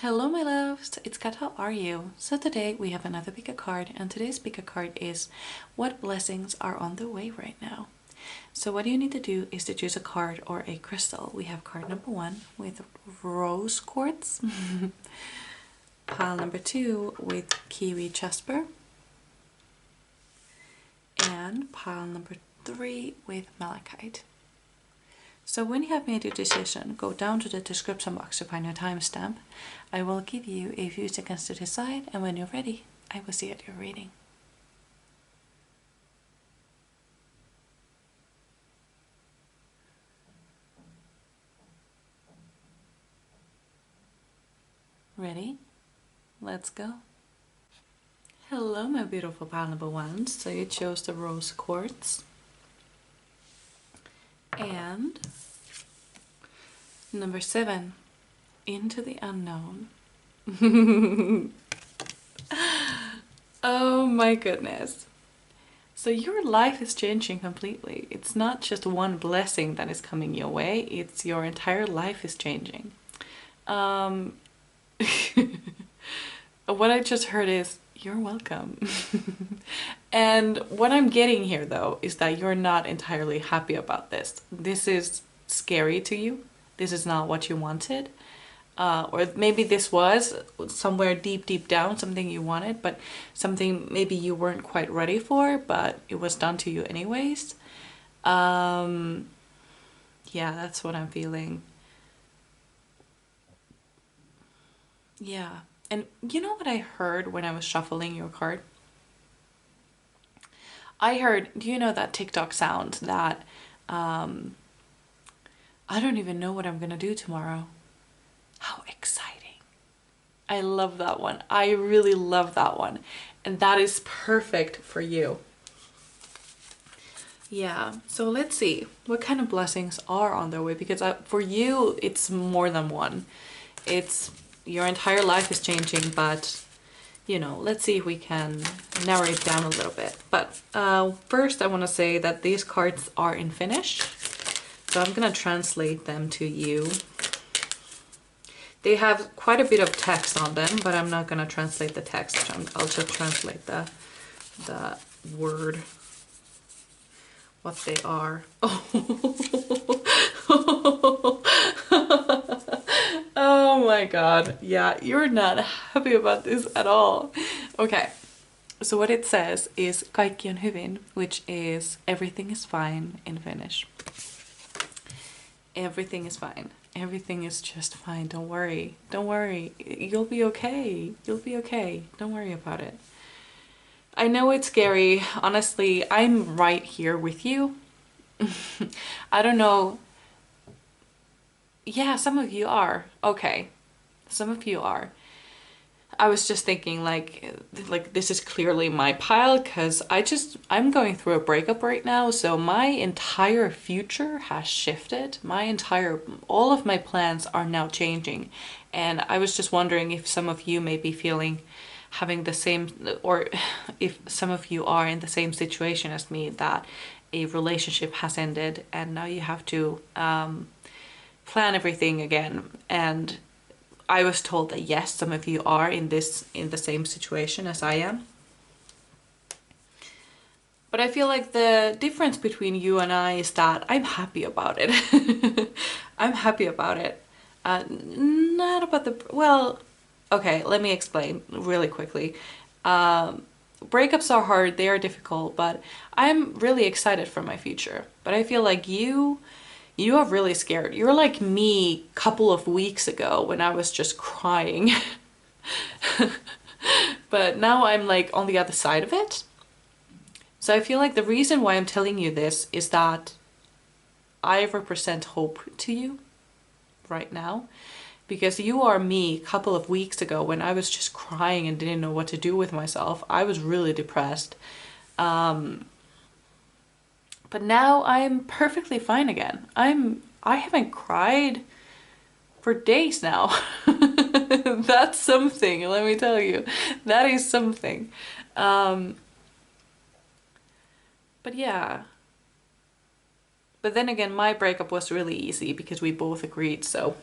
Hello my loves, it's Kat, how are you? So today we have another pick a card, and today's pick a card is what blessings are on the way right now. So what you need to do is to choose a card or a crystal. We have card number 1 with rose quartz, pile number 2 with kiwi jasper, and pile number 3 with malachite. So when you have made your decision, go down to the description box to find your timestamp. I will give you a few seconds to decide, and when you're ready, I will see you at your reading. Ready? Let's go. Hello my beautiful pile number 1. So you chose the rose quartz. And number 7, into the unknown. Oh my goodness. So your life is changing completely. It's not just one blessing that is coming your way, it's your entire life is changing. What I just heard is, you're welcome. And what I'm getting here though is that you're not entirely happy about this. This is scary to you. This is not what you wanted. Or maybe this was somewhere deep down something you wanted, but something maybe you weren't quite ready for, but it was done to you anyways. Yeah, that's what I'm feeling. Yeah. And you know what I heard when I was shuffling your card? I heard, do you know that TikTok sound that I don't even know what I'm gonna do tomorrow? How exciting. I love that one. I really love that one. And that is perfect for you. Yeah, so let's see what kind of blessings are on their way, because for you it's more than one. It's your entire life is changing, but you know, let's see if we can narrow it down a little bit. But first I want to say that these cards are in Finnish, so I'm gonna translate them to you. They have quite a bit of text on them, but I'm not gonna translate the text. I'll just translate the word, what they are. Oh my god. Yeah, you're not happy about this at all. Okay. So what it says is kaikki on hyvin, which is everything is fine in Finnish. Everything is fine. Everything is just fine. Don't worry. Don't worry. You'll be okay. You'll be okay. Don't worry about it. I know it's scary. Honestly, I'm right here with you. I don't know. Yeah, some of you are. Okay. Some of you are. I was just thinking like this is clearly my pile, because I'm going through a breakup right now, so my entire future has shifted. All of my plans are now changing, and I was just wondering if some of you may be having the same, or if some of you are in the same situation as me, that a relationship has ended and now you have to plan everything again. And I was told that yes, some of you are in the same situation as I am. But I feel like the difference between you and I is that I'm happy about it. I'm happy about it. Not about well, okay, let me explain really quickly. Breakups are hard, they are difficult, but I'm really excited for my future. But I feel like you are really scared. You're like me a couple of weeks ago when I was just crying. But now I'm like on the other side of it. So I feel like the reason why I'm telling you this is that I represent hope to you right now. Because you are me a couple of weeks ago when I was just crying and didn't know what to do with myself. I was really depressed. But now I'm perfectly fine again. I haven't cried for days now. That's something, let me tell you. That is something. But yeah. But then again, my breakup was really easy because we both agreed, so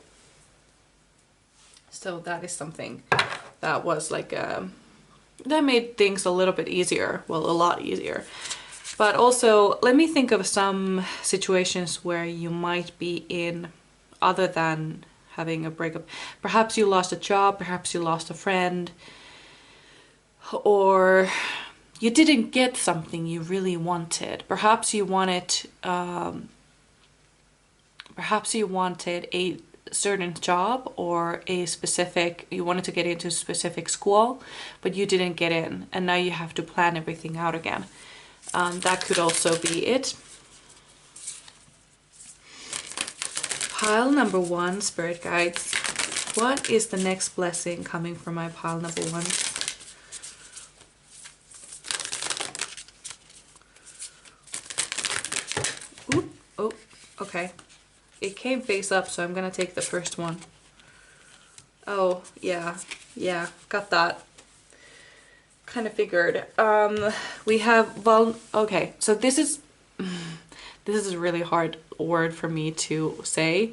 So that is something that was like, that made things a little bit easier. Well, a lot easier. But also, let me think of some situations where you might be in other than having a breakup. Perhaps you lost a job, perhaps you lost a friend, or you didn't get something you really wanted. Perhaps you wanted a certain job, or you wanted to get into a specific school, but you didn't get in, and now you have to plan everything out again. That could also be it. Pile number 1, spirit guides. What is the next blessing coming from my pile number 1? Oop, oh, okay. It came face up, so I'm gonna take the first one. Oh, yeah, got that. Kind of figured. We have, okay, so this is a really hard word for me to say.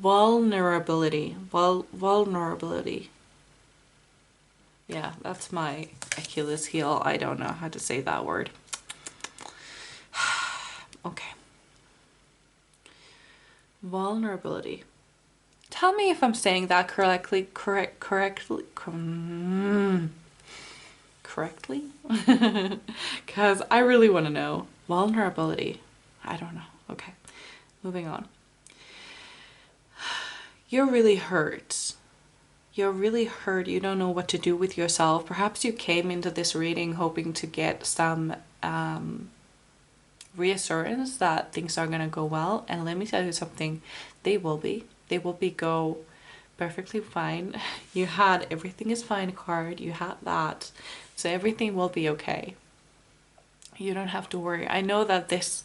Vulnerability. Vulnerability. Yeah, that's my Achilles heel. I don't know how to say that word. Okay. Vulnerability. Tell me if I'm saying that correctly. Correctly? Because I really want to know. Vulnerability. I don't know. Okay, moving on. You're really hurt. You're really hurt. You don't know what to do with yourself. Perhaps you came into this reading hoping to get some reassurance that things are gonna go well. And let me tell you something. They will be. They will go perfectly fine. You had everything is fine card. You had that. So everything will be okay. You don't have to worry. I know that this,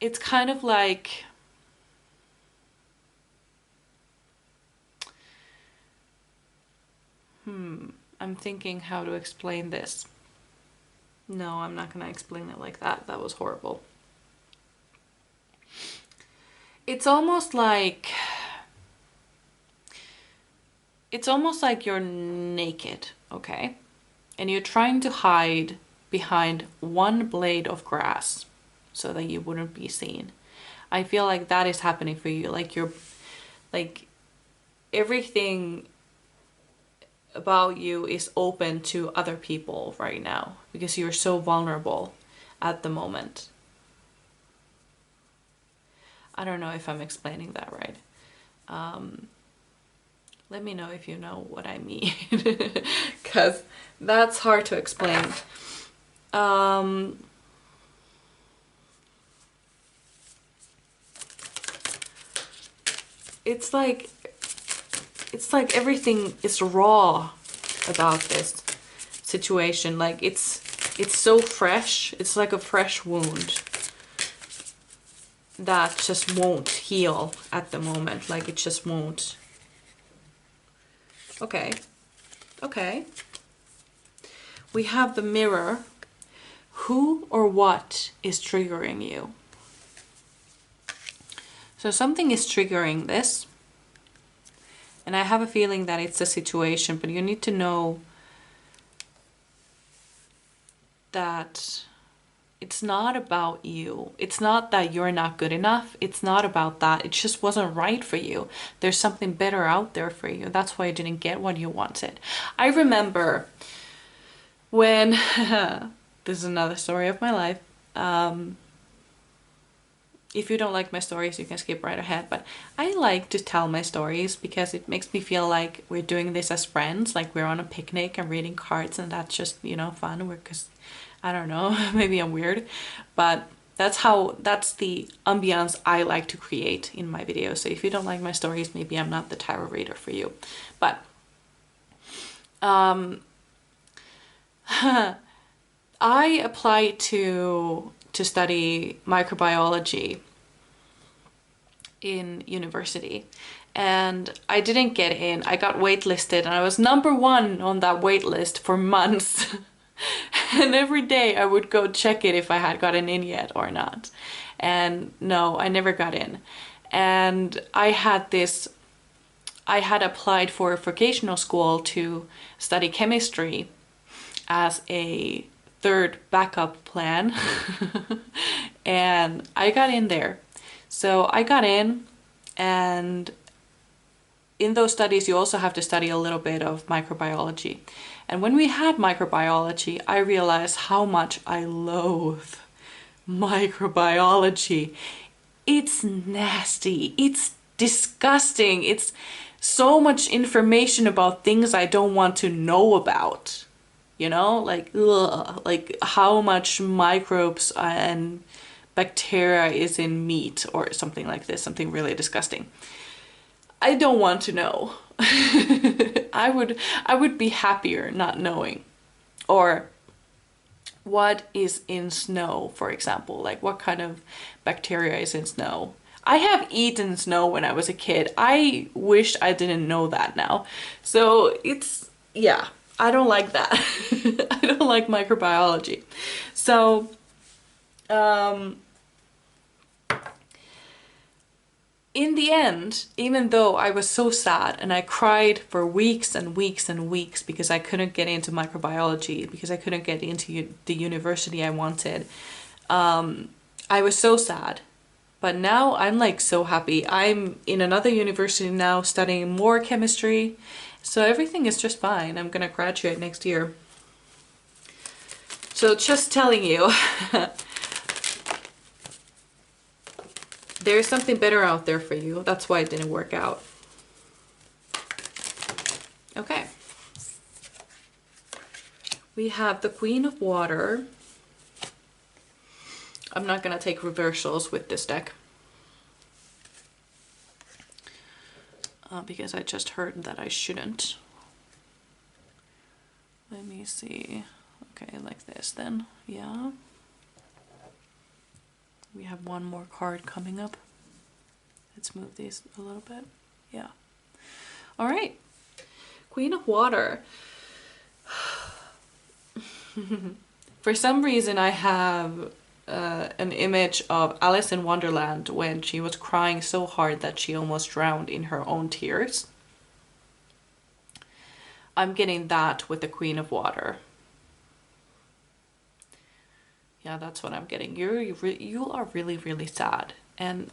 it's kind of like, I'm thinking how to explain this. No, I'm not gonna explain it like that. That was horrible. It's almost like you're naked, okay? And you're trying to hide behind one blade of grass so that you wouldn't be seen. I feel like that is happening for you. Like you're, like everything about you is open to other people right now because you're so vulnerable at the moment. I don't know if I'm explaining that right. Let me know if you know what I mean, because that's hard to explain. It's like everything is raw about this situation. Like it's so fresh. It's like a fresh wound that just won't heal at the moment. Like it just won't. Okay. Okay. We have the mirror. Who or what is triggering you? So something is triggering this. And I have a feeling that it's a situation, but you need to know that it's not about you. It's not that you're not good enough. It's not about that. It just wasn't right for you. There's something better out there for you. That's why you didn't get what you wanted. I remember when, this is another story of my life. If you don't like my stories, you can skip right ahead. But I like to tell my stories because it makes me feel like we're doing this as friends. Like we're on a picnic and reading cards, and that's just, you know, fun. Because I don't know, maybe I'm weird, but that's the ambiance I like to create in my videos. So if you don't like my stories, maybe I'm not the tarot reader for you. But I applied to study microbiology in university, and I didn't get in. I got waitlisted, and I was #1 on that waitlist for months. And every day I would go check it if I had gotten in yet or not. And no, I never got in. And I had this I had applied for a vocational school to study chemistry as a third backup plan. And I got in there. So I got in, and in those studies you also have to study a little bit of microbiology. And when we had microbiology, I realized how much I loathe microbiology. It's nasty. It's disgusting. It's so much information about things I don't want to know about. You know, like, ugh, like how much microbes and bacteria is in meat or something like this, something really disgusting. I don't want to know. I would be happier not knowing. Or what is in snow, for example, like what kind of bacteria is in snow. I have eaten snow when I was a kid. I wish I didn't know that now. So it's, yeah, I don't like that. I don't like microbiology. So, in the end, even though I was so sad and I cried for weeks and weeks and weeks because I couldn't get into microbiology, because I couldn't get into the university I wanted, I was so sad. But now I'm like so happy. I'm in another university now studying more chemistry. So everything is just fine. I'm gonna graduate next year. So just telling you, there's something better out there for you. That's why it didn't work out. Okay. We have the Queen of Water. I'm not gonna take reversals with this deck. Because I just heard that I shouldn't. Let me see. Okay, like this then. Yeah. We have one more card coming up. Let's move these a little bit. Yeah. All right. Queen of Water. For some reason I have an image of Alice in Wonderland when she was crying so hard that she almost drowned in her own tears. I'm getting that with the Queen of Water. Yeah, that's what I'm getting. You are really, really sad, and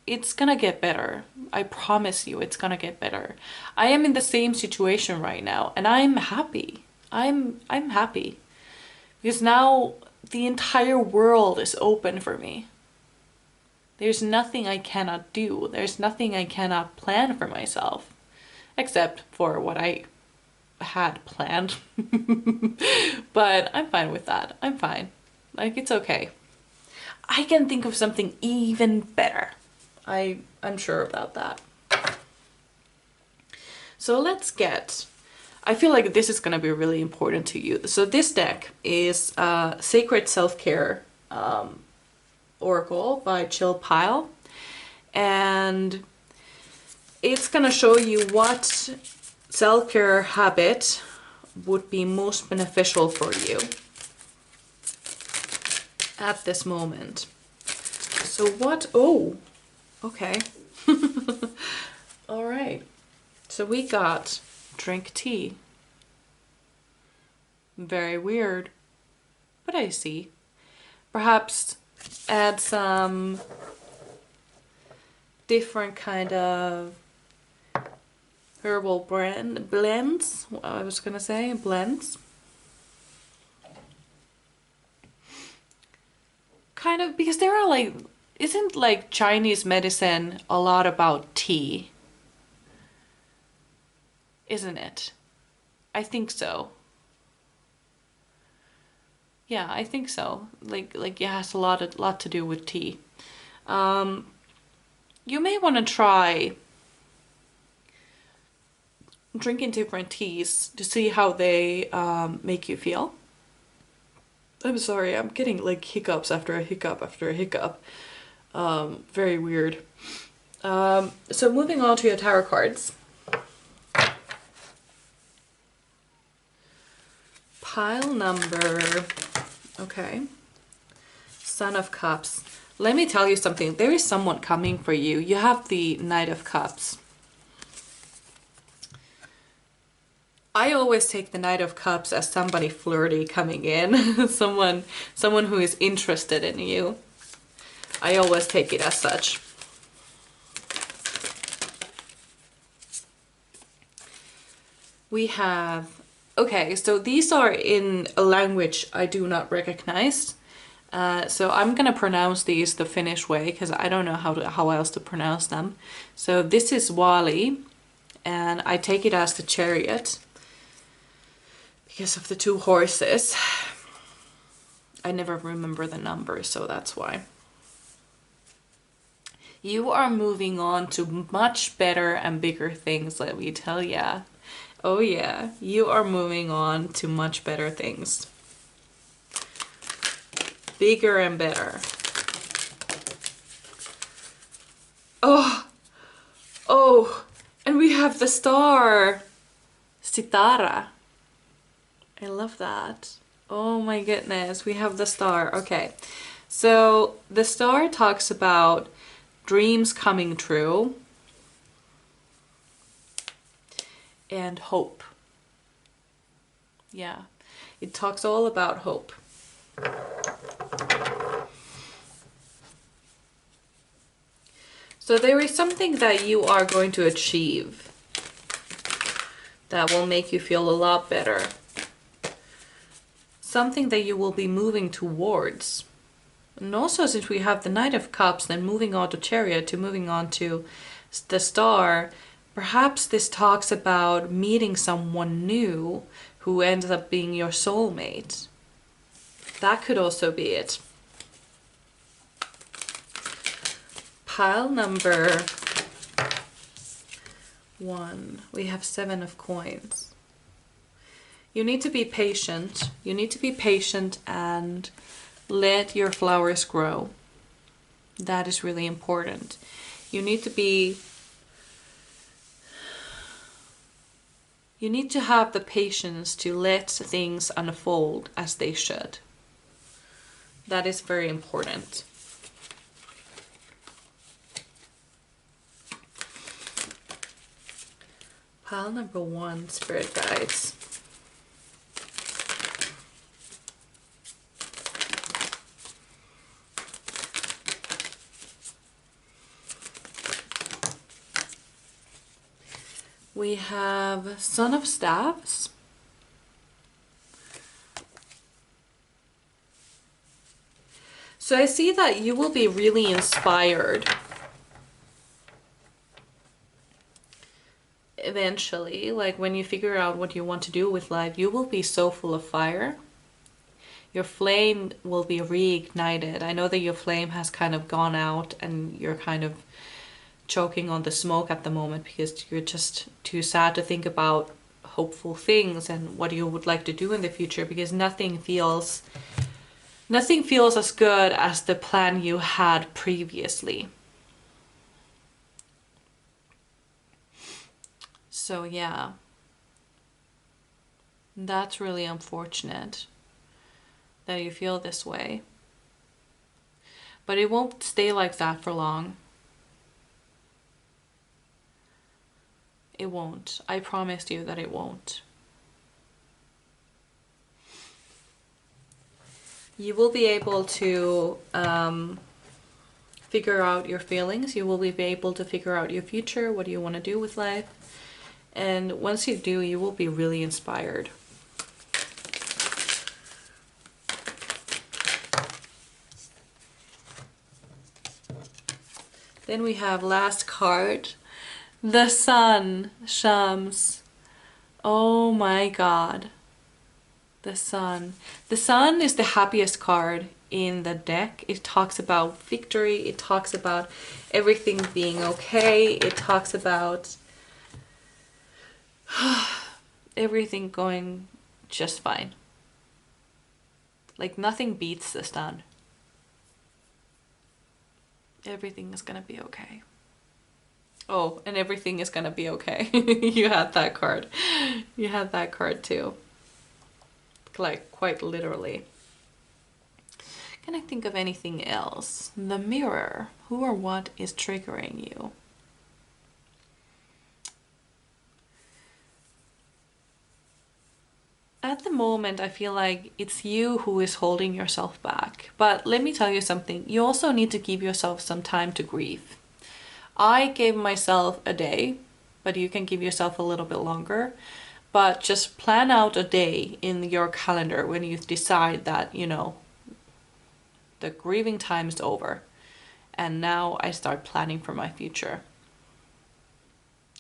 it's gonna get better. I promise you, it's gonna get better. I am in the same situation right now, and I'm happy. I'm happy because now the entire world is open for me. There's nothing I cannot do. There's nothing I cannot plan for myself, except for what I had planned. But I'm fine with that. I'm fine. Like, it's okay. I can think of something even better. I'm sure about that. So let's get... I feel like this is going to be really important to you. So this deck is Sacred Self-Care Oracle by Pyle. And it's going to show you what self-care habit would be most beneficial for you at this moment. So what... Oh, okay. All right. So we got... drink tea. Very weird, but I see. Perhaps add some different kind of herbal blends. I was gonna say blends. Kind of, because there are like, isn't like Chinese medicine a lot about tea? Isn't it? I think so. Yeah, I think so. Like it has a lot to do with tea. You may want to try drinking different teas to see how they make you feel. I'm sorry, I'm getting like hiccups after a hiccup after a hiccup. Very weird. So moving on to your tarot cards. Pile number, okay, Son of Cups. Let me tell you something. There is someone coming for you. You have the Knight of Cups. I always take the Knight of Cups as somebody flirty coming in, someone who is interested in you. I always take it as such. We have, okay, so these are in a language I do not recognize. So I'm gonna pronounce these the Finnish way because I don't know how else to pronounce them. So this is Wali, and I take it as the Chariot because of the two horses. I never remember the numbers, so that's why. You are moving on to much better and bigger things, let me tell ya. Oh yeah, you are moving on to much better things. Bigger and better. Oh, oh, and we have the star. Sitara. I love that. Oh my goodness, we have the star. Okay, so the star talks about dreams coming true and hope. Yeah, it talks all about hope. So there is something that you are going to achieve that will make you feel a lot better. Something that you will be moving towards. And also, since we have the Knight of Cups, then moving on to Chariot, to moving on to the Star, perhaps this talks about meeting someone new who ends up being your soulmate. That could also be it. Pile number 1. We have 7 of coins. You need to be patient. You need to be patient and let your flowers grow. That is really important. You need to have the patience to let things unfold as they should. That is very important. Pile number 1, Spirit Guides. We have Son of Staves. So I see that you will be really inspired eventually. Like when you figure out what you want to do with life, you will be so full of fire. Your flame will be reignited. I know that your flame has kind of gone out and you're kind of choking on the smoke at the moment because you're just too sad to think about hopeful things and what you would like to do in the future, because nothing feels as good as the plan you had previously. So yeah, that's really unfortunate that you feel this way, but it won't stay like that for long. It won't. I promise you that it won't. You will be able to figure out your feelings. You will be able to figure out your future, what you want to do with life. And once you do, you will be really inspired. Then we have last card. The Sun, Shams. Oh my god. The Sun. The Sun is the happiest card in the deck. It talks about victory. It talks about everything being okay. It talks about everything going just fine. Like nothing beats the Sun. Everything is gonna be okay. Oh, and everything is gonna be okay. You had that card. You had that card too. Like quite literally. Can I think of anything else? The Mirror. Who or what is triggering you? at the moment, I feel like it's you who is holding yourself back. But let me tell you something. You also need to give yourself some time to grieve. I gave myself a day, but you can give yourself a little bit longer. But just plan out a day in your calendar when you decide that, you know, the grieving time is over. And now I start planning for my future.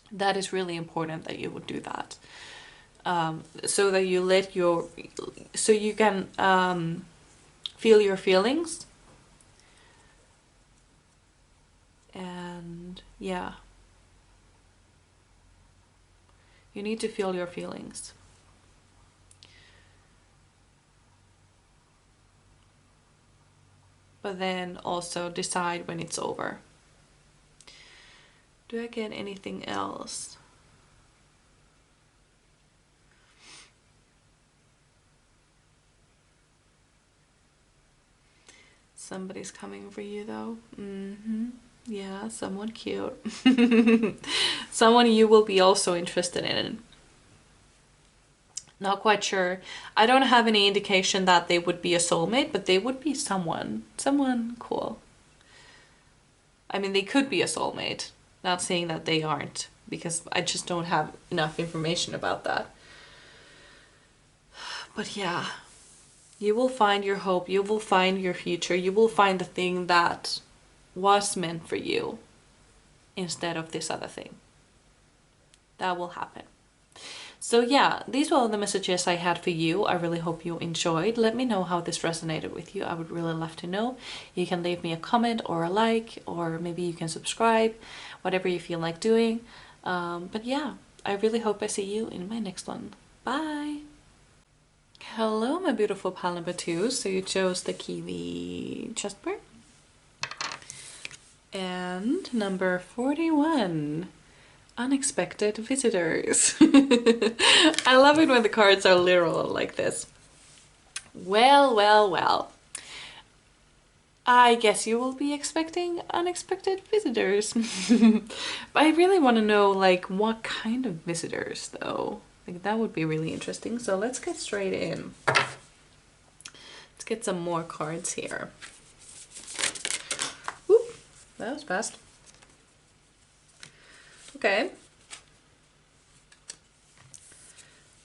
That is really important that you would do that. So that you let your, so you can feel your feelings. And yeah, you need to feel your feelings. But then also decide when it's over. Do I get anything else? Somebody's coming for you though. Yeah, someone cute. Someone you will be also interested in. Not quite sure. I don't have any indication that they would be a soulmate, but they would be someone cool. I mean, they could be a soulmate. Not saying that they aren't, because I just don't have enough information about that. But yeah, you will find your hope, you will find your future, you will find the thing that was meant for you instead of this other thing. That will happen. So yeah, these were all the messages I had for you. I really hope you enjoyed. Let me know how this resonated with you. I would really love to know. You can leave me a comment or a like, or maybe you can subscribe, whatever you feel like doing. But yeah, I really hope I see you in my next one. Bye! Hello, my beautiful pile number 2. So you chose the kiwi chestburn. And number 41. Unexpected visitors. I love it when the cards are literal like this. Well. I guess you will be expecting unexpected visitors. But I really want to know, like, what kind of visitors, though. Like, that would be really interesting. So let's get straight in. Let's get some more cards here. Oop, that was fast. Okay.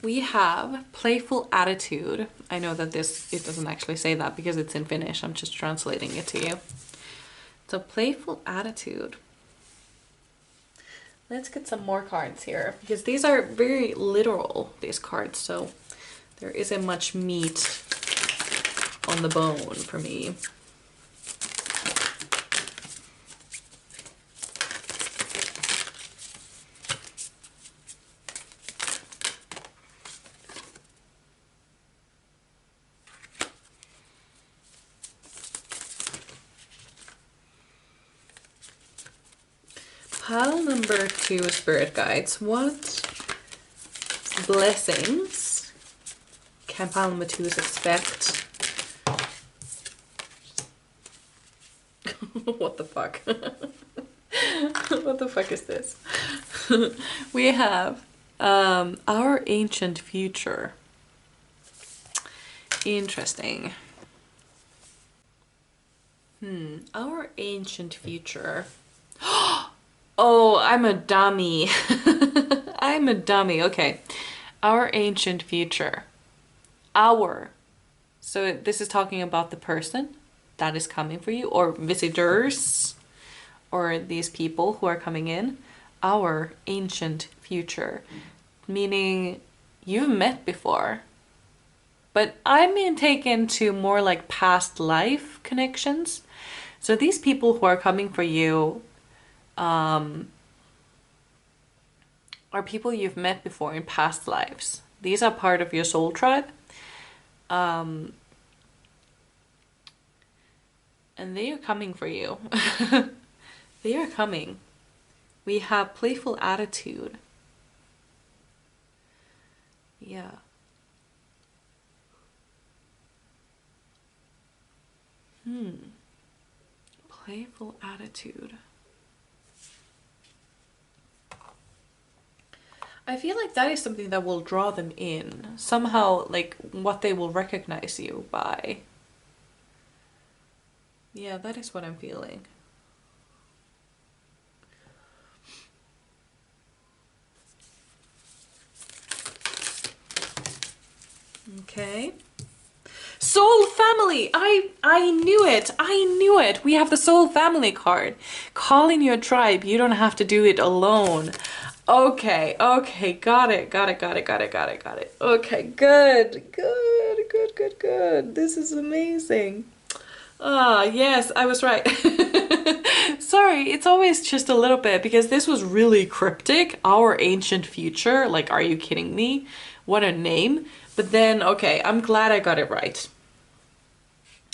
We have playful attitude. I know that it doesn't actually say that because it's in Finnish. I'm just translating it to you. So playful attitude. Let's get some more cards here because these are very literal, these cards. So there isn't much meat on the bone for me. Pile number 2, spirit guides. What blessings can pile number 2 expect? What the fuck? What the fuck is this? We have our ancient future. Interesting. Our ancient future. Oh, I'm a dummy. I'm a dummy. Okay. Our ancient future. Our. So this is talking about the person that is coming for you, or visitors, or these people who are coming in. Our ancient future. Meaning you've met before. But I'm being taken to more like past life connections. So these people who are coming for you are people you've met before in past lives. These are part of your soul tribe. And they are coming for you. They are coming. We have playful attitude. Yeah. Playful attitude. I feel like that is something that will draw them in. Somehow, like, what they will recognize you by. Yeah, that is what I'm feeling. Okay. Soul family! I knew it! I knew it! We have the soul family card. Call in your tribe. You don't have to do it alone. Okay, okay, got it. Okay, good. This is amazing. Ah, yes, I was right. Sorry, it's always just a little bit because this was really cryptic. Our ancient future. Like, are you kidding me? What a name. But then, okay, I'm glad I got it right.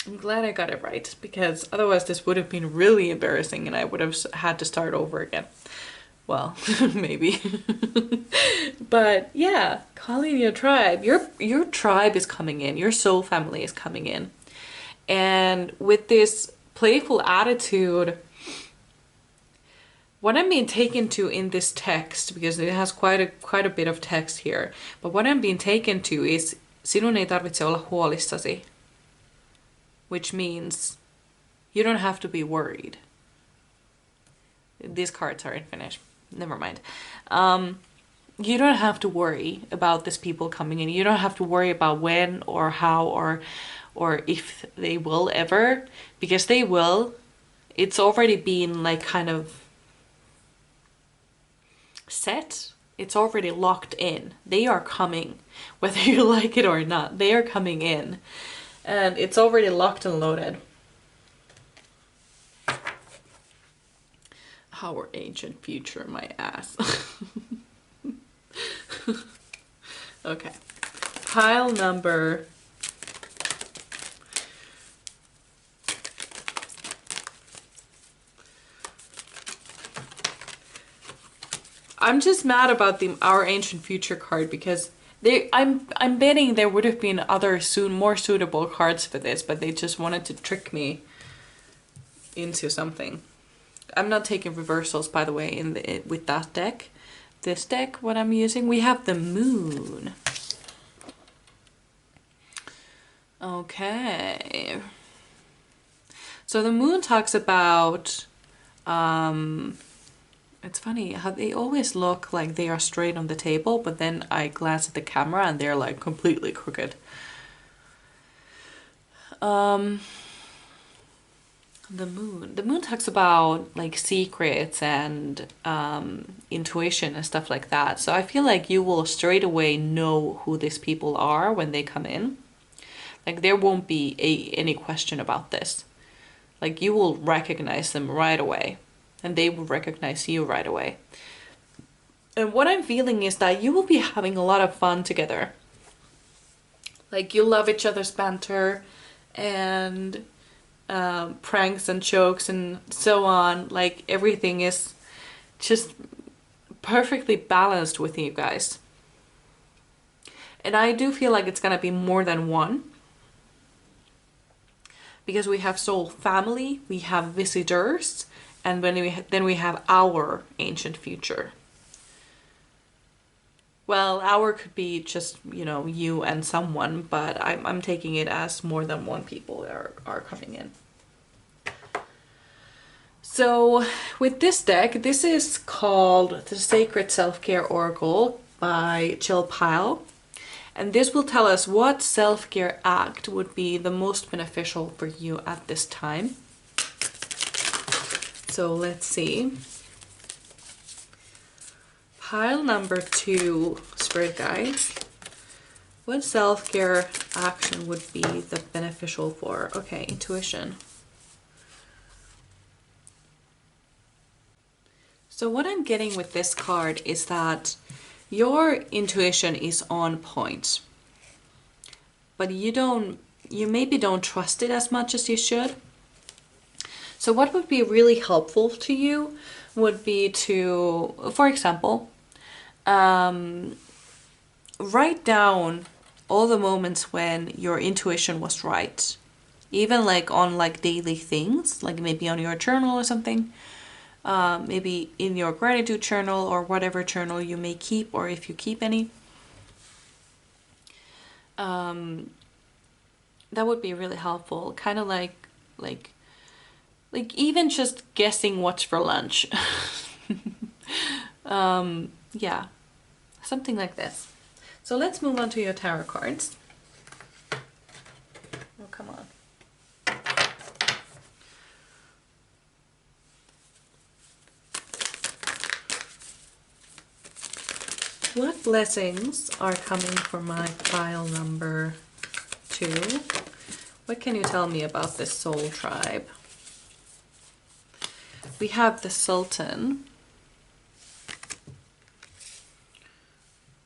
I'm glad I got it right because otherwise this would have been really embarrassing and I would have had to start over again. Well, maybe. But yeah, calling your tribe. Your tribe is coming in. Your soul family is coming in. And with this playful attitude, what I'm being taken to in this text, because it has quite a bit of text here, but what I'm being taken to is sinun ei tarvitse olla huolissasi, which means you don't have to be worried. These cards are in Finnish. Never mind. You don't have to worry about these people coming in. You don't have to worry about when or how or if they will ever, because they will. It's already been like kind of set. It's already locked in. They are coming, whether you like it or not. They are coming in, and it's already locked and loaded. Our ancient future, my ass. Okay, pile number I'm just mad about the Our Ancient Future card because I'm betting there would have been other more suitable cards for this, but they just wanted to trick me into something. I'm not taking reversals, by the way, with that deck. This deck, what I'm using, we have the Moon. Okay. So the Moon talks about it's funny how they always look like they are straight on the table, but then I glance at the camera and they're like completely crooked. The moon talks about like secrets and intuition and stuff like that. So I feel like you will straight away know who these people are when they come in. Like there won't be any question about this. Like you will recognize them right away. And they will recognize you right away. And what I'm feeling is that you will be having a lot of fun together. Like you love each other's banter and pranks and jokes and so on. Like everything is just perfectly balanced with you guys. And I do feel like it's gonna be more than one. Because we have soul family, we have visitors, and then we have our ancient future. Well, our could be just, you know, you and someone, but I'm taking it as more than one people are coming in. So with this deck, this is called the Sacred Self-Care Oracle by Pyle. And this will tell us what self-care act would be the most beneficial for you at this time. So let's see. Pile number 2, Spirit Guides. What self-care action would be the beneficial for? Okay, intuition. So what I'm getting with this card is that your intuition is on point, but you maybe don't trust it as much as you should. So what would be really helpful to you would be to, for example, write down all the moments when your intuition was right, even like on like daily things, like maybe on your journal or something. maybe in your gratitude journal or whatever journal you may keep, or if you keep any. That would be really helpful. Kind of like even just guessing what's for lunch. Yeah, something like this. So let's move on to your tarot cards. Oh, come on. What blessings are coming for my file number 2? What can you tell me about this soul tribe? We have the Sultan,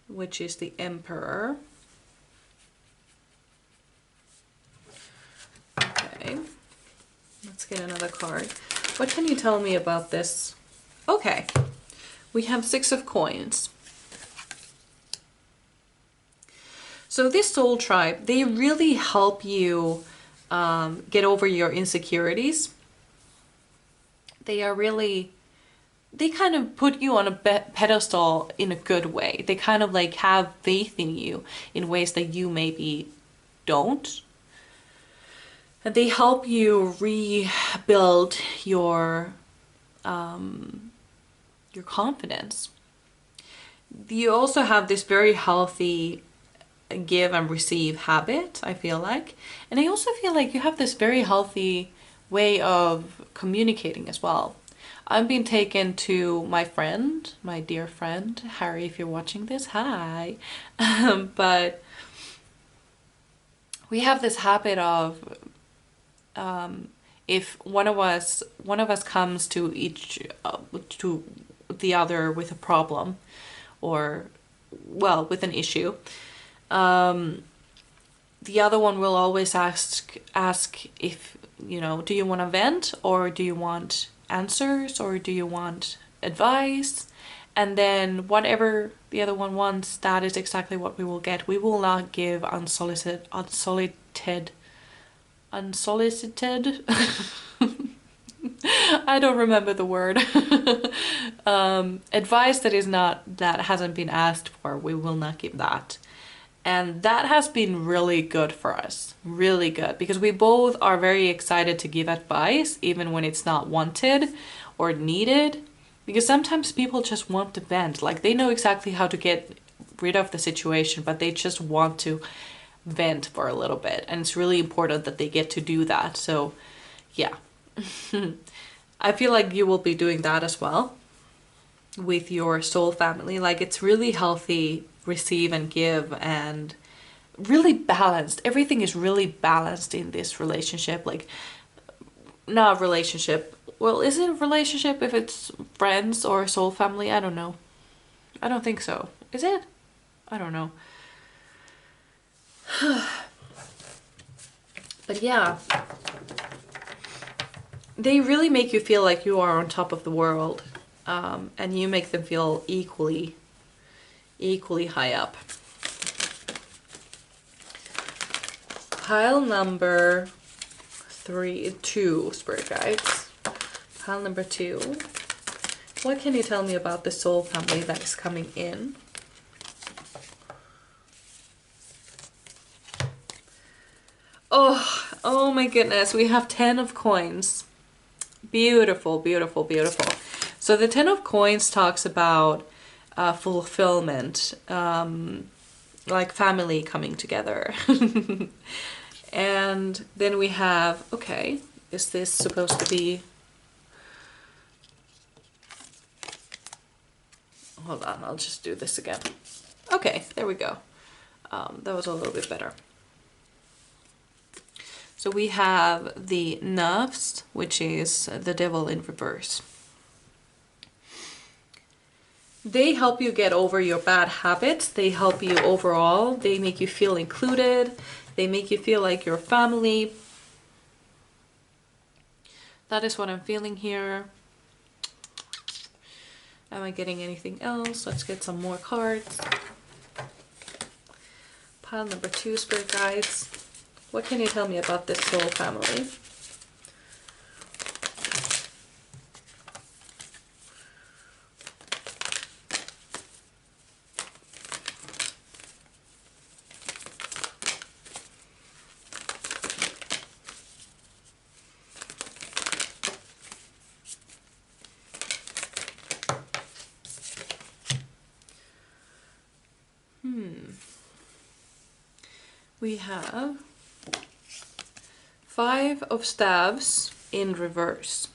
which is the Emperor. Okay, let's get another card. What can you tell me about this? Okay, we have 6 of Coins. So this soul tribe, they really help you get over your insecurities. They are really, they kind of put you on a pedestal in a good way. They kind of like have faith in you in ways that you maybe don't. And they help you rebuild your confidence. You also have this very healthy give and receive habit, I feel like. And I also feel like you have this very healthy way of communicating as well. I'm being taken to my friend, my dear friend, Harry, if you're watching this, hi. But we have this habit of if one of us comes to to the other with a problem, or well, with an issue, the other one will always ask if, you know, do you want to vent, or do you want answers, or do you want advice? And then whatever the other one wants, that is exactly what we will get. We will not give unsolicited I don't remember the word. Advice that hasn't been asked for, we will not give that. And that has been really good for us, really good, because we both are very excited to give advice, even when it's not wanted or needed. Because sometimes people just want to vent, like they know exactly how to get rid of the situation, but they just want to vent for a little bit. And it's really important that they get to do that. So yeah, I feel like you will be doing that as well with your soul family. Like it's really healthy, receive and give, and really balanced. Everything is really balanced in this relationship. Like, not relationship. Well, is it a relationship if it's friends or soul family? I don't know. I don't think so. Is it? I don't know. But yeah, they really make you feel like you are on top of the world, and you make them feel equally high up. Pile number 2, Spirit Guides. Pile number 2. What can you tell me about the soul family that is coming in? Oh my goodness, we have 10 of Coins. Beautiful, beautiful, beautiful. So the 10 of Coins talks about fulfillment, like family coming together. And then we have, okay, is this supposed to be, hold on, I'll just do this again. Okay, there we go. That was a little bit better. So we have the Nafs, which is the devil in reverse. They help you get over your bad habits. They help you overall. They make you feel included. They make you feel like you're family. That is what I'm feeling here. Am I getting anything else? Let's get some more cards. Pile number 2, Spirit Guides. What can you tell me about this soul family? We have 5 of Staves in reverse.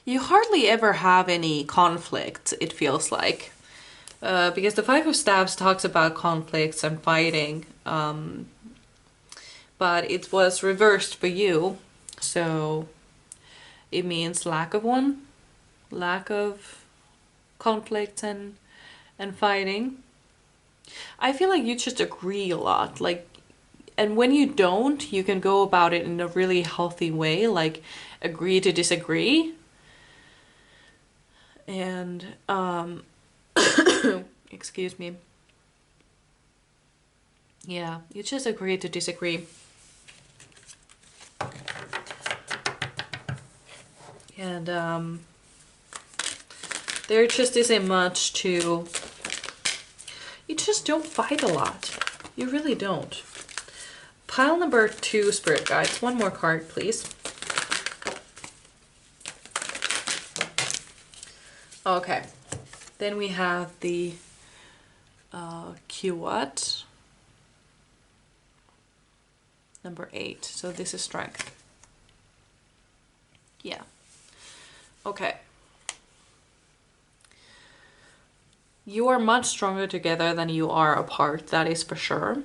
You hardly ever have any conflict, it feels like. Because the 5 of Staves talks about conflicts and fighting. But it was reversed for you. So it means lack of one. Lack of conflict and fighting. I feel like you just agree a lot. Like, and when you don't, you can go about it in a really healthy way. Like, agree to disagree. And, excuse me. Yeah, you just agree to disagree. And, there just isn't much to... You just don't fight a lot. You really don't. Pile number 2, Spirit Guides. One more card, please. Okay. Then we have the Quat. Number 8. So this is strength. Yeah. Okay. You are much stronger together than you are apart, that is for sure.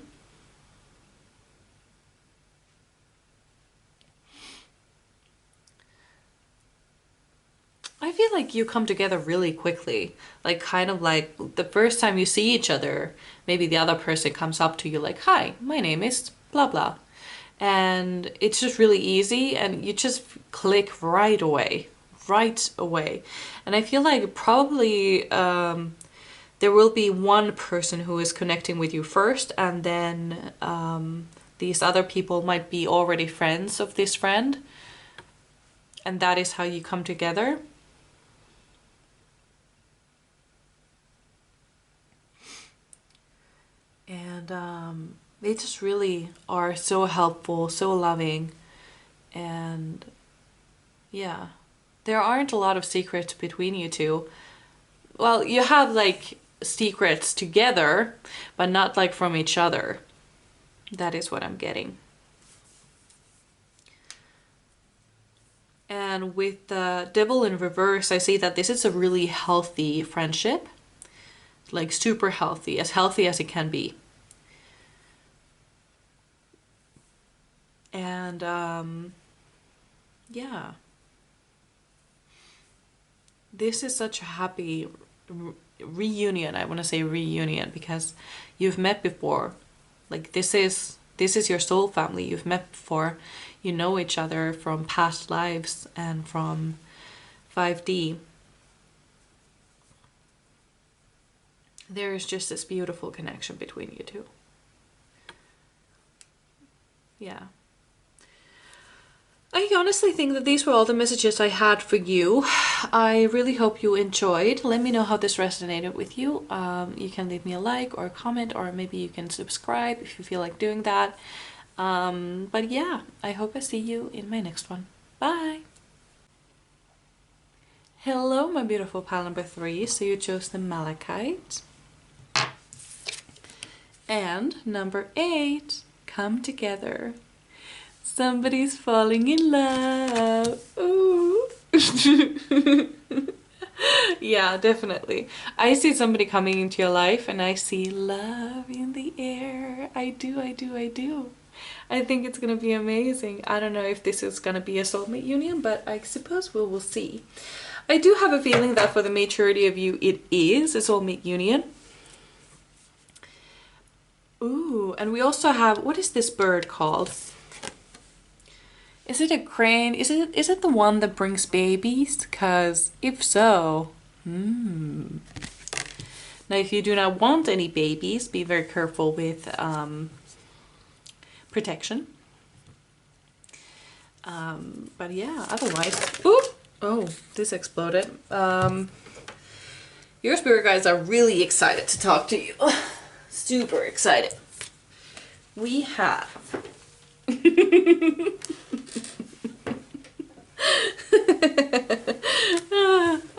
I feel like you come together really quickly. Like, kind of like the first time you see each other, maybe the other person comes up to you like, hi, my name is blah blah. And it's just really easy and you just click right away. Right away. And I feel like probably there will be one person who is connecting with you first, and then these other people might be already friends of this friend. And that is how you come together. And they just really are so helpful, so loving. And yeah, there aren't a lot of secrets between you two. Well, you have like secrets together, but not like from each other. That is what I'm getting. And with the Devil in reverse, I see that this is a really healthy friendship. Like super healthy as it can be. And yeah. This is such a happy reunion. I want to say reunion because you've met before. Like this is your soul family. You've met before. You know each other from past lives and from 5D. There is just this beautiful connection between you two. Yeah. I honestly think that these were all the messages I had for you. I really hope you enjoyed. Let me know how this resonated with you. You can leave me a like or a comment, or maybe you can subscribe if you feel like doing that. But yeah, I hope I see you in my next one. Bye! Hello, my beautiful pile number 3. So you chose the Malachite. And number 8, come together. Somebody's falling in love. Ooh. Yeah, definitely. I see somebody coming into your life and I see love in the air. I do. I think it's gonna be amazing. I don't know if this is gonna be a soulmate union, but I suppose we will see. I do have a feeling that for the majority of you, it is a soulmate union. Ooh, and we also have, what is this bird called? Is it a crane? Is it the one that brings babies? Because if so, Now if you do not want any babies, be very careful with protection. But yeah, otherwise, ooh, oh, this exploded. Your spirit guides are really excited to talk to you. Super excited. We have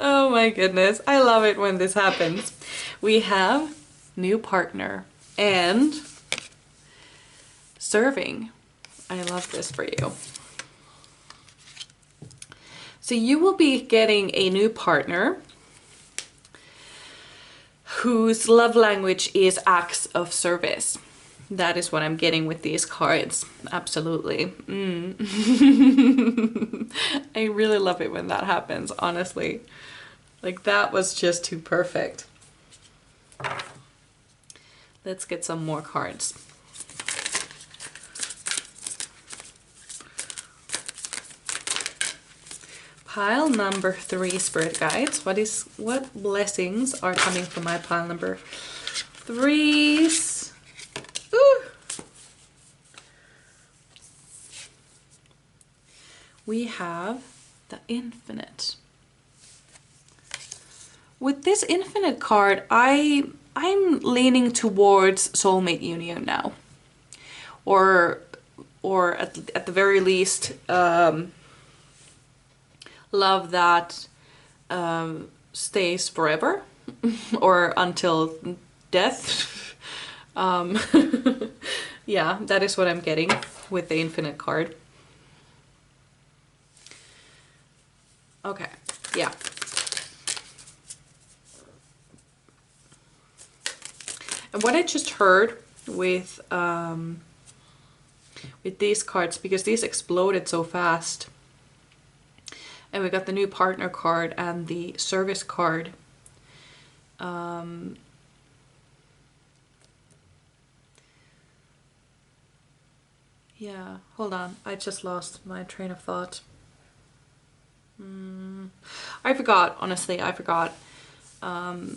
Oh my goodness. I love it when this happens. We have new partner and serving. I love this for you. So you will be getting a new partner whose love language is acts of service. That is what I'm getting with these cards. Absolutely. I really love it when that happens, honestly. Like, that was just too perfect. Let's get some more cards. Pile number 3, Spirit Guides. What blessings are coming from my pile number 3s? Ooh. We have the Infinite. With this Infinite card, I'm leaning towards soulmate union now, or at the very least, love that stays forever or until death. Yeah, that is what I'm getting with the Infinite card. Okay, yeah. And what I just heard with these cards, because these exploded so fast, and we got the new partner card and the service card. Yeah, hold on. I just lost my train of thought. I forgot, honestly, I forgot. I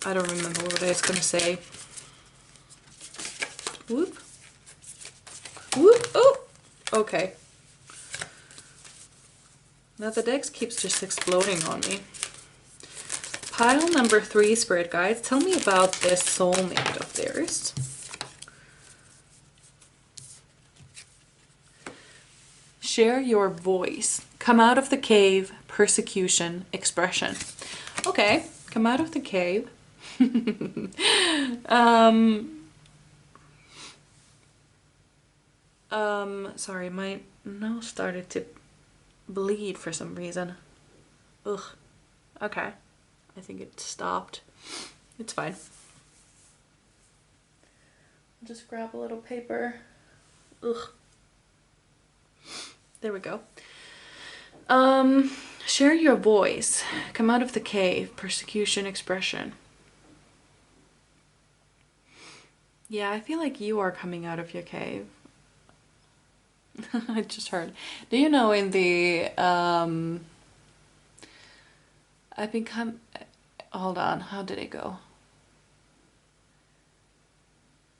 don't remember what I was gonna say. Whoop. Whoop. Oh, okay. Now the deck keeps just exploding on me. Pile number 3, Spirit Guides. Tell me about this soulmate of theirs. Share your voice. Come out of the cave. Persecution. Expression. Okay. Come out of the cave. Sorry, my nose started to bleed for some reason. Ugh. Okay. I think it stopped. It's fine. I'll just grab a little paper. Ugh. There we go. Share your voice. Come out of the cave. Persecution, expression. Yeah, I feel like you are coming out of your cave. I just heard. Do you know in the hold on, how did it go?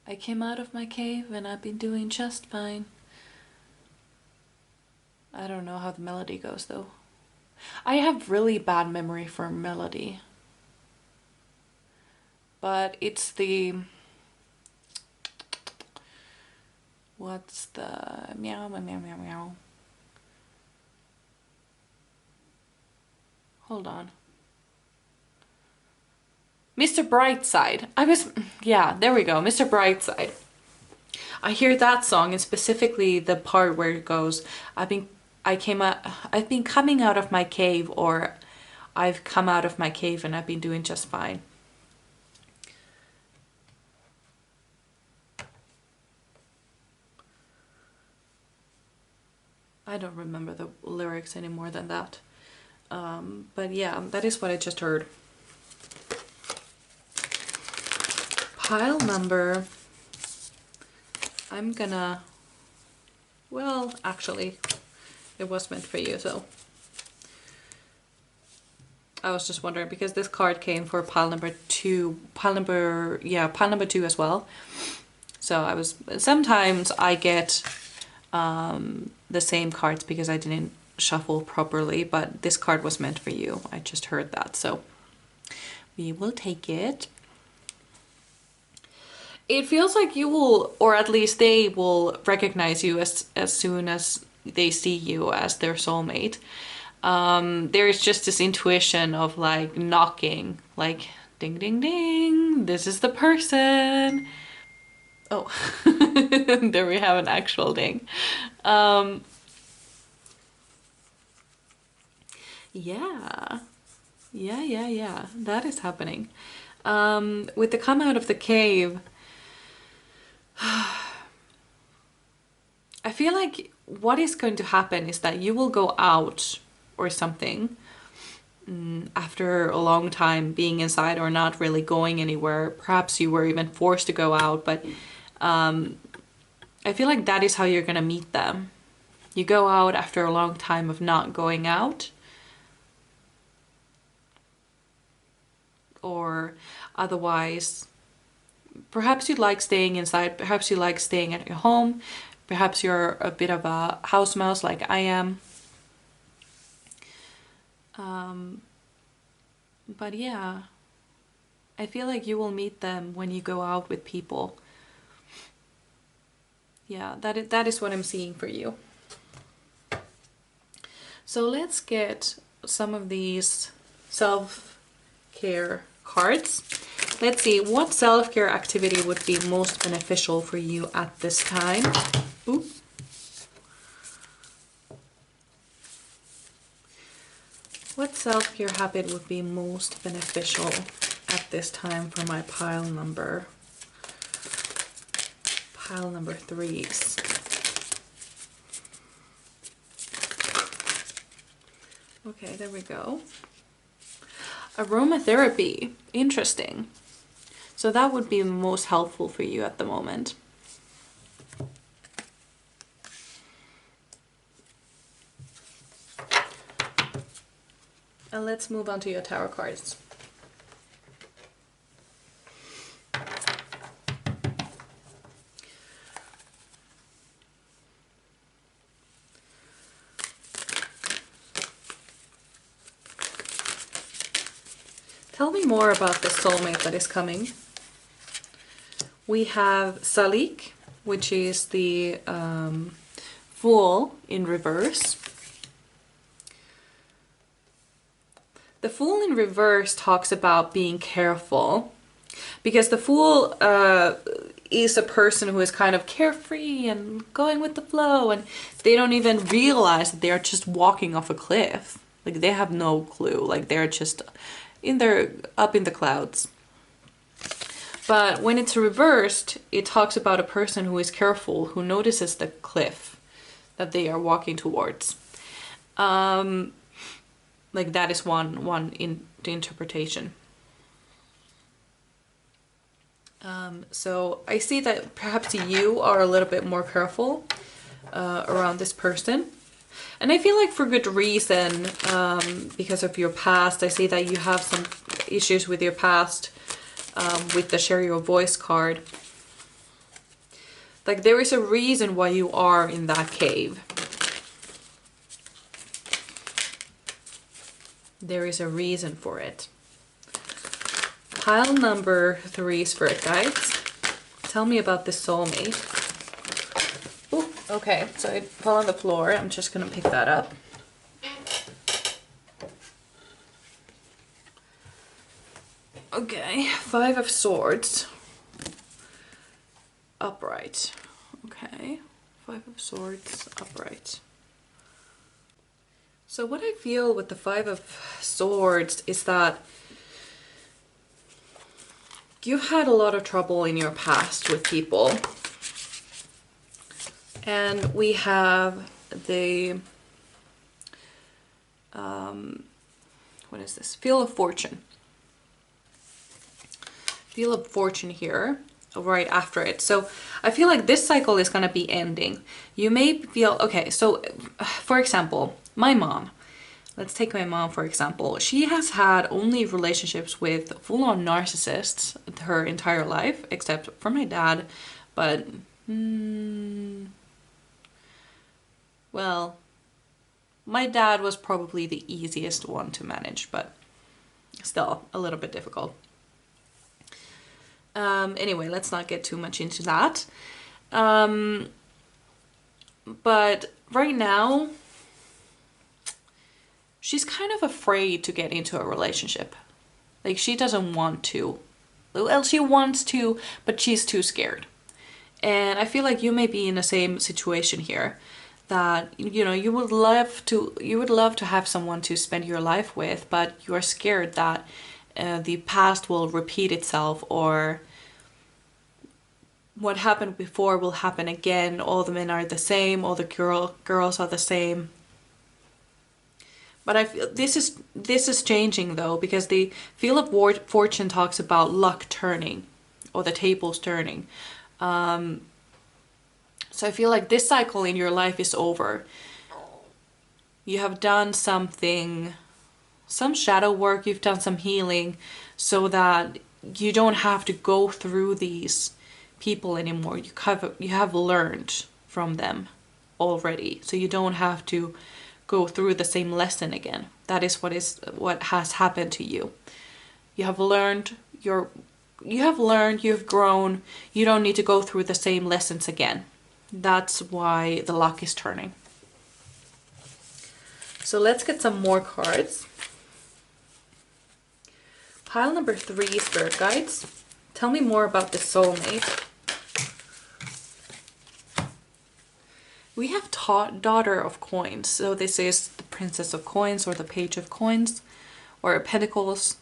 I came out of my cave and I've been doing just fine. I don't know how the melody goes though. I have really bad memory for melody. But it's the... What's the... Meow, meow, meow, meow, meow. Hold on. Mr. Brightside. Yeah, there we go. Mr. Brightside. I hear that song, and specifically the part where it goes, I've been coming out of my cave, or I've come out of my cave and I've been doing just fine. I don't remember the lyrics any more than that. But yeah, that is what I just heard. Pile number... I'm gonna... Well, actually, it was meant for you, so... I was just wondering, because this card came for pile number 2. Pile number 2 as well. So sometimes I get the same cards because I didn't shuffle properly, but this card was meant for you. I just heard that, so we will take it. It feels like you will, or at least they will recognize you as soon as they see you as their soulmate. There's just this intuition of like knocking, like ding, ding, ding, this is the person. Oh, there we have an actual ding. Yeah, yeah, that is happening. With the come out of the cave, I feel like what is going to happen is that you will go out or something after a long time being inside or not really going anywhere. Perhaps you were even forced to go out, but I feel like that is how you're gonna meet them. You go out after a long time of not going out, or otherwise, perhaps you like staying inside, perhaps you like staying at your home, perhaps you're a bit of a house mouse like I am. But yeah, I feel like you will meet them when you go out with people. Yeah, that is what I'm seeing for you. So let's get some of these self-care cards. Let's see, what self-care activity would be most beneficial for you at this time? Ooh. What self-care habit would be most beneficial at this time for my pile number 3s? Okay, there we go. Aromatherapy, interesting. So that would be most helpful for you at the moment. And let's move on to your tarot cards. Tell me more about the soulmate that is coming. We have Salik, which is the Fool in reverse. The Fool in reverse talks about being careful, because the Fool is a person who is kind of carefree and going with the flow, and they don't even realize that they're just walking off a cliff. Like, they have no clue. Like, they're just up in the clouds. But when it's reversed, it talks about a person who is careful, who notices the cliff that they are walking towards. Like, that is one in the interpretation. So I see that perhaps you are a little bit more careful around this person. And I feel like for good reason, because of your past. I see that you have some issues with your past, with the share your voice card. Like, there is a reason why you are in that cave. There is a reason for it. Pile number 3, Spirit Guides. Tell me about this soulmate. Ooh, okay, so it fell on the floor. I'm just gonna pick that up. Okay, 5 of Swords. Upright. Okay, 5 of Swords, upright. So what I feel with the 5 of Swords is that you've had a lot of trouble in your past with people. And we have the, what is this? Wheel of Fortune. Wheel of Fortune here, right after it. So I feel like this cycle is going to be ending. You may feel, okay, so for example, my mom. Let's take my mom for example. She has had only relationships with full-on narcissists her entire life, except for my dad. But, well, my dad was probably the easiest one to manage, but still a little bit difficult. Anyway, let's not get too much into that. But right now, she's kind of afraid to get into a relationship. Like she doesn't want to. Well, she wants to, but she's too scared. And I feel like you may be in the same situation here, that you know you would love to have someone to spend your life with, but you are scared that the past will repeat itself, or what happened before will happen again. All the men are the same, all the girls are the same. But I feel this is changing though, because the Wheel of Fortune talks about luck turning, or the tables turning. So I feel like this cycle in your life is over. You have done something, some shadow work, you've done some healing, so that you don't have to go through these people anymore. You have learned from them already, so you don't have to go through the same lesson again. That is what has happened to you. You have learned, you've grown. You don't need to go through the same lessons again. That's why the luck is turning. So let's get some more cards. Pile number 3, Spirit Guides. Tell me more about the soulmate. We have Daughter of Coins. So this is the Princess of Coins, or the Page of Coins, or Pentacles.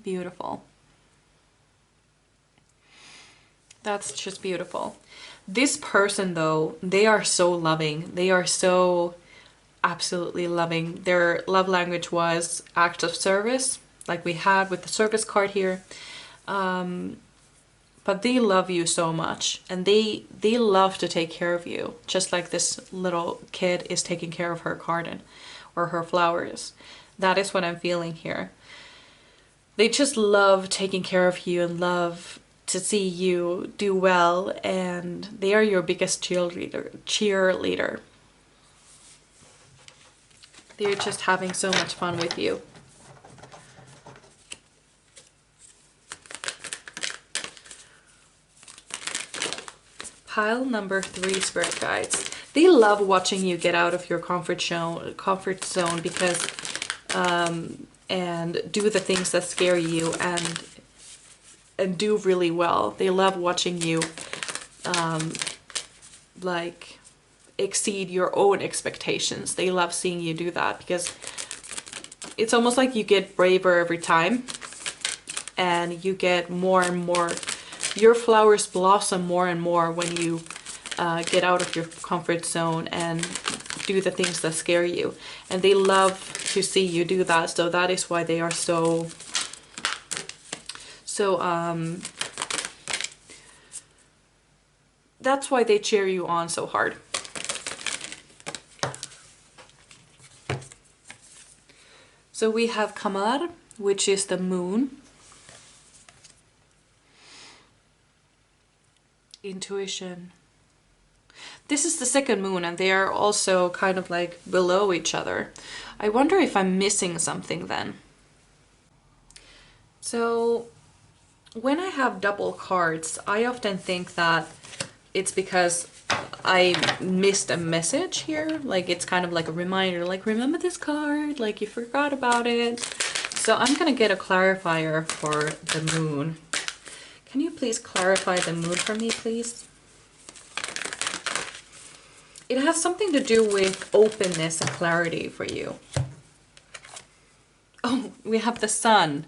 Beautiful. That's just beautiful. This person though, they are so loving. They are so absolutely loving. Their love language was acts of service, like we had with the service card here. But they love you so much, and they love to take care of you, just like this little kid is taking care of her garden or her flowers. That is what I'm feeling here. They just love taking care of you and love to see you do well, and they are your biggest cheerleader. They're just having so much fun with you. Pile number 3, Spirit Guides. They love watching you get out of your comfort zone, because and do the things that scare you, and do really well. They love watching you like exceed your own expectations. They love seeing you do that, because it's almost like you get braver every time, and you get more and more. Your flowers blossom more and more when you get out of your comfort zone and do the things that scare you. And they love to see you do that. So that is why they are so that's why they cheer you on so hard. So we have Kamar, which is the moon. Intuition. This is the second moon, and they are also kind of like below each other. I wonder if I'm missing something then. So when I have double cards, I often think that it's because I missed a message here. Like it's kind of like a reminder, like remember this card, like you forgot about it. So I'm gonna get a clarifier for the moon. Can you please clarify the moon for me, please? It has something to do with openness and clarity for you. Oh, we have the sun.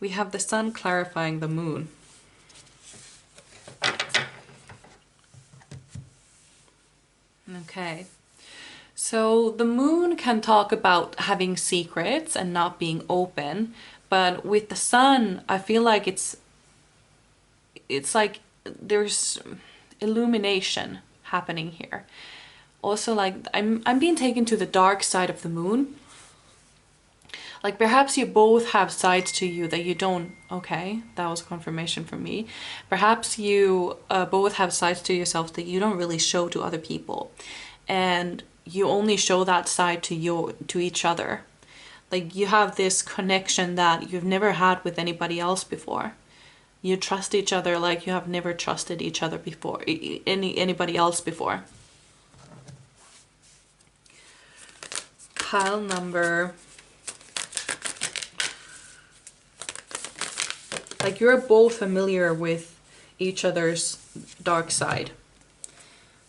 We have the sun clarifying the moon. Okay. So the moon can talk about having secrets and not being open, but with the sun, I feel like it's like there's illumination happening here. Also, like I'm being taken to the dark side of the moon. Like perhaps you both have sides to you that you don't. Okay, that was confirmation for me. Perhaps you both have sides to yourself that you don't really show to other people, and you only show that side to each other. Like you have this connection that you've never had with anybody else before. You trust each other like you have never trusted each other before, anybody else before. pile number, like you're both familiar with each other's dark side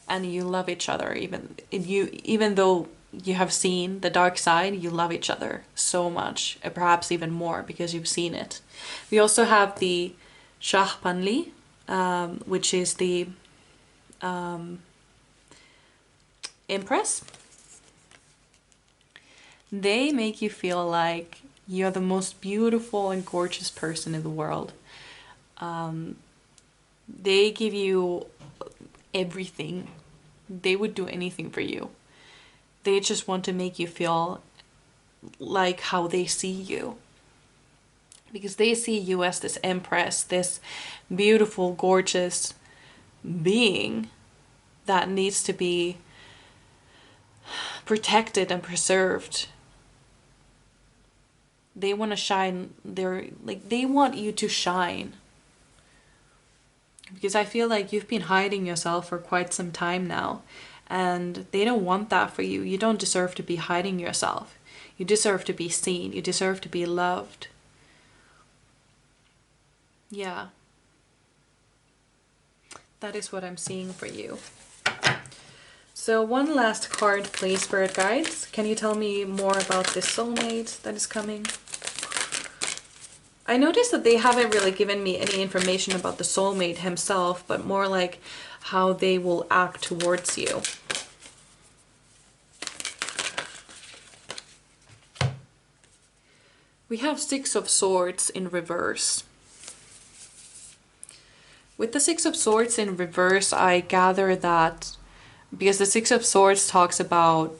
and you love each other, even though you have seen the dark side, you love each other so much, perhaps even more because you've seen it. We also have the Shahpanli, which is the Empress. They make you feel like you're the most beautiful and gorgeous person in the world. They give you everything. They would do anything for you. They just want to make you feel like how they see you. Because they see you as this empress, this beautiful, gorgeous being that needs to be protected and preserved. They want to shine. They want you to shine. Because I feel like you've been hiding yourself for quite some time now. And they don't want that for you. You don't deserve to be hiding yourself. You deserve to be seen. You deserve to be loved. Yeah. That is what I'm seeing for you. So one last card, please, Spirit Guides. Can you tell me more about this soulmate that is coming? I noticed that they haven't really given me any information about the soulmate himself, but more like how they will act towards you. We have Six of Swords in reverse. With the Six of Swords in reverse, I gather that because the Six of Swords talks about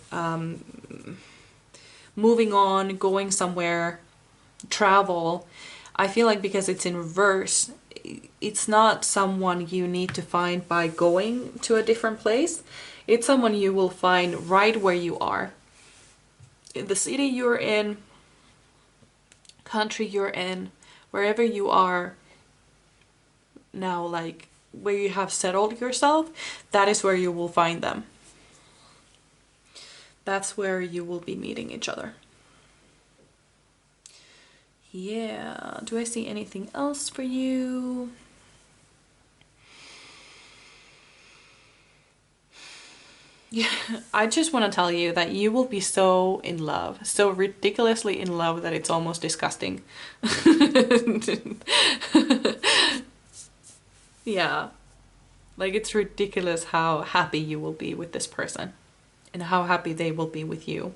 moving on, going somewhere, travel. I feel like because it's in reverse, it's not someone you need to find by going to a different place. It's someone you will find right where you are. In the city you're in, country you're in, wherever you are now, like where you have settled yourself, that is where you will find them. That's where you will be meeting each other. Yeah, do I see anything else for you? Yeah, I just want to tell you that you will be so in love, so ridiculously in love that it's almost disgusting. Yeah, like it's ridiculous how happy you will be with this person and how happy they will be with you.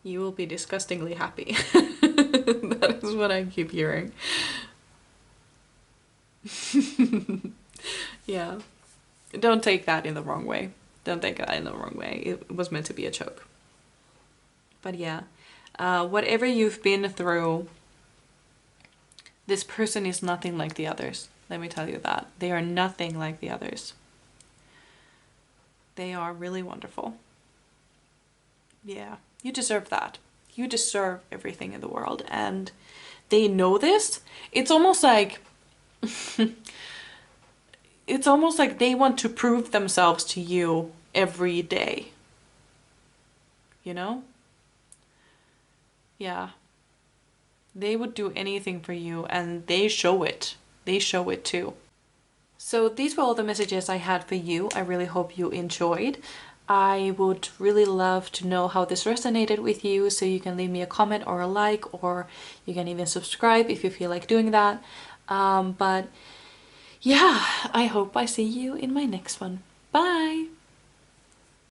You will be disgustingly happy. That is what I keep hearing. Yeah. Don't take that in the wrong way. Don't take that in the wrong way. It was meant to be a joke. But yeah, whatever you've been through, this person is nothing like the others. Let me tell you that. They are nothing like the others. They are really wonderful. Yeah, you deserve that. You deserve everything in the world. And they know this. It's almost like... it's almost like they want to prove themselves to you every day. You know? Yeah. They would do anything for you, and they show it. They show it too. So these were all the messages I had for you. I really hope you enjoyed. I would really love to know how this resonated with you, so you can leave me a comment or a like, or you can even subscribe if you feel like doing that. But yeah, I hope I see you in my next one. Bye!